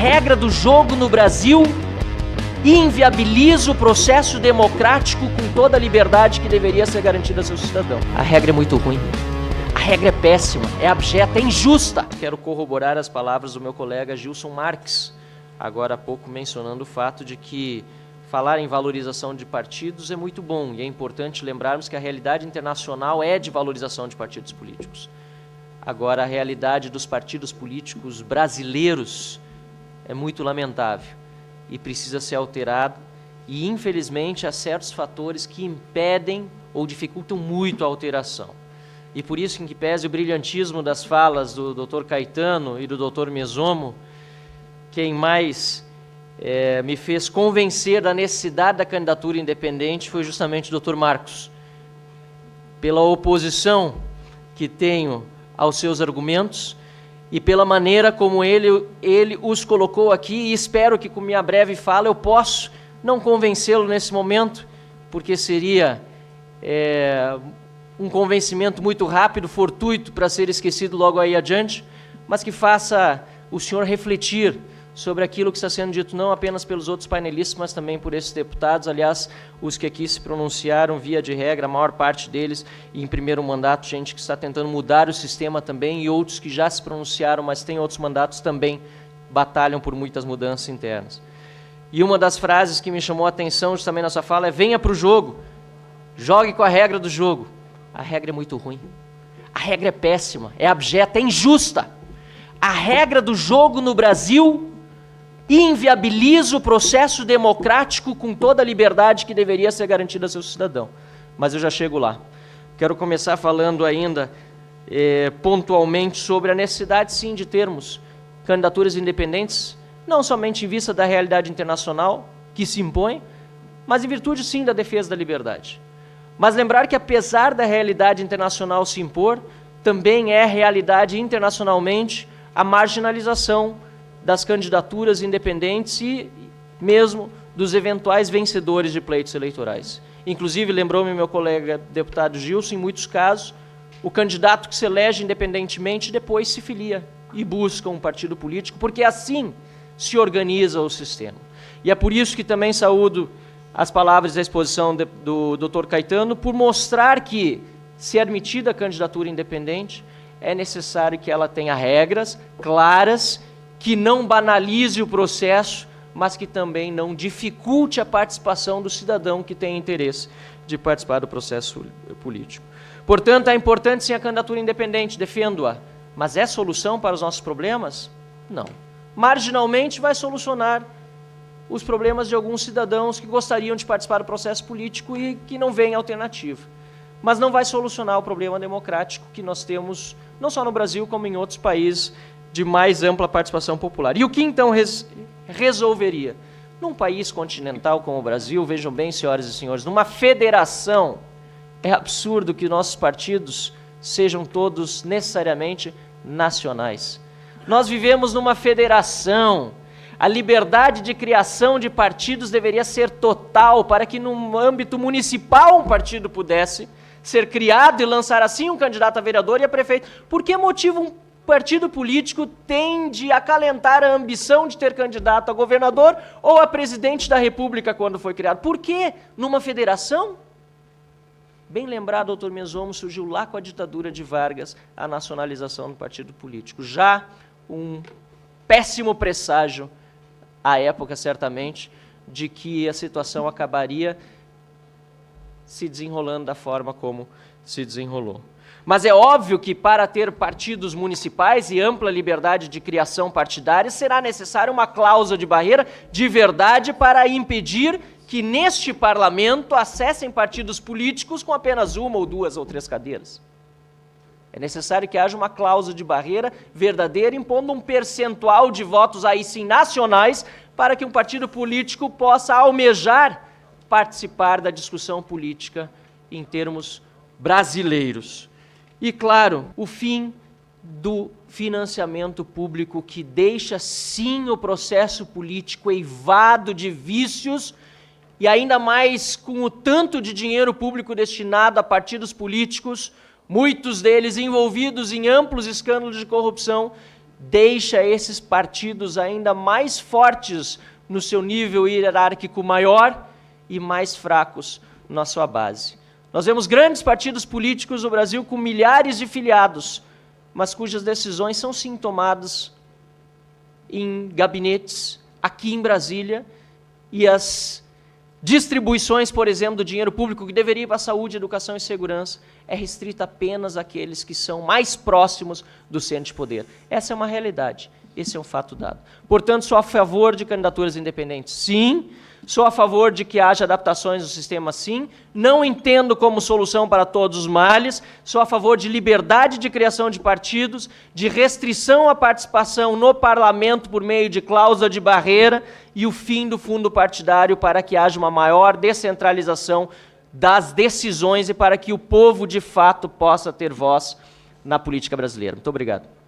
regra do jogo no Brasil inviabiliza o processo democrático com toda a liberdade que deveria ser garantida a seu cidadão. A regra é muito ruim. A regra é péssima, é abjeta, é injusta. Quero corroborar as palavras do meu colega Gilson Marques, agora há pouco mencionando o fato de que falar em valorização de partidos é muito bom e é importante lembrarmos que a realidade internacional é de valorização de partidos políticos. Agora, a realidade dos partidos políticos brasileiros é muito lamentável e precisa ser alterado e, infelizmente, há certos fatores que impedem ou dificultam muito a alteração. E por isso, em que pese o brilhantismo das falas do Dr. Caetano e do Dr. Mesomo, quem mais me fez convencer da necessidade da candidatura independente foi justamente o Dr. Marcos. Pela oposição que tenho aos seus argumentos e pela maneira como ele os colocou aqui, e espero que com minha breve fala eu possa não convencê-lo nesse momento, porque seria um convencimento muito rápido, fortuito, para ser esquecido logo aí adiante, mas que faça o senhor refletir sobre aquilo que está sendo dito não apenas pelos outros painelistas, mas também por esses deputados. Aliás, os que aqui se pronunciaram, via de regra, a maior parte deles, e em primeiro mandato, gente que está tentando mudar o sistema também, e outros que já se pronunciaram, mas têm outros mandatos, também batalham por muitas mudanças internas. E uma das frases que me chamou a atenção justamente nessa fala é: venha para o jogo, jogue com a regra do jogo. A regra é muito ruim, a regra é péssima, é abjeta, é injusta. A regra do jogo no Brasil inviabiliza o processo democrático com toda a liberdade que deveria ser garantida a seu cidadão. Mas eu já chego lá. Quero começar falando ainda pontualmente sobre a necessidade, sim, de termos candidaturas independentes, não somente em vista da realidade internacional que se impõe, mas em virtude, sim, da defesa da liberdade. Mas lembrar que, apesar da realidade internacional se impor, também é realidade internacionalmente a marginalização das candidaturas independentes e mesmo dos eventuais vencedores de pleitos eleitorais. Inclusive, lembrou-me meu colega deputado Gilson, em muitos casos, o candidato que se elege independentemente depois se filia e busca um partido político, porque assim se organiza o sistema. E é por isso que também saúdo as palavras da exposição do Dr. Caetano, por mostrar que, se admitida a candidatura independente, é necessário que ela tenha regras claras, que não banalize o processo, mas que também não dificulte a participação do cidadão que tem interesse de participar do processo político. Portanto, é importante sim a candidatura independente, defendo-a, mas é solução para os nossos problemas? Não. Marginalmente vai solucionar os problemas de alguns cidadãos que gostariam de participar do processo político e que não veem alternativa. Mas não vai solucionar o problema democrático que nós temos, não só no Brasil, como em outros países, de mais ampla participação popular. E o que então resolveria? Num país continental como o Brasil, vejam bem, senhoras e senhores, numa federação, é absurdo que nossos partidos sejam todos necessariamente nacionais. Nós vivemos numa federação. A liberdade de criação de partidos deveria ser total para que, no âmbito municipal, um partido pudesse ser criado e lançar assim um candidato a vereador e a prefeito. Por que motivo um partido político tende a acalentar a ambição de ter candidato a governador ou a presidente da República quando foi criado? Por que numa federação? Bem lembrado, doutor Mesomo, surgiu lá com a ditadura de Vargas a nacionalização do partido político. Já um péssimo presságio, à época certamente, de que a situação acabaria se desenrolando da forma como se desenrolou. Mas é óbvio que para ter partidos municipais e ampla liberdade de criação partidária, será necessária uma cláusula de barreira de verdade para impedir que neste parlamento acessem partidos políticos com apenas uma ou duas ou três cadeiras. É necessário que haja uma cláusula de barreira verdadeira, impondo um percentual de votos aí sim nacionais, para que um partido político possa almejar participar da discussão política em termos brasileiros. E, claro, o fim do financiamento público, que deixa, sim, o processo político eivado de vícios, e ainda mais com o tanto de dinheiro público destinado a partidos políticos, muitos deles envolvidos em amplos escândalos de corrupção, deixa esses partidos ainda mais fortes no seu nível hierárquico maior e mais fracos na sua base. Nós vemos grandes partidos políticos no Brasil com milhares de filiados, mas cujas decisões são sim tomadas em gabinetes aqui em Brasília, e as distribuições, por exemplo, do dinheiro público que deveria ir para a saúde, educação e segurança é restrita apenas àqueles que são mais próximos do centro de poder. Essa é uma realidade, esse é um fato dado. Portanto, sou a favor de candidaturas independentes, sim. Sou a favor de que haja adaptações no sistema, sim. Não entendo como solução para todos os males. Sou a favor de liberdade de criação de partidos, de restrição à participação no parlamento por meio de cláusula de barreira e o fim do fundo partidário para que haja uma maior descentralização das decisões e para que o povo, de fato, possa ter voz na política brasileira. Muito obrigado.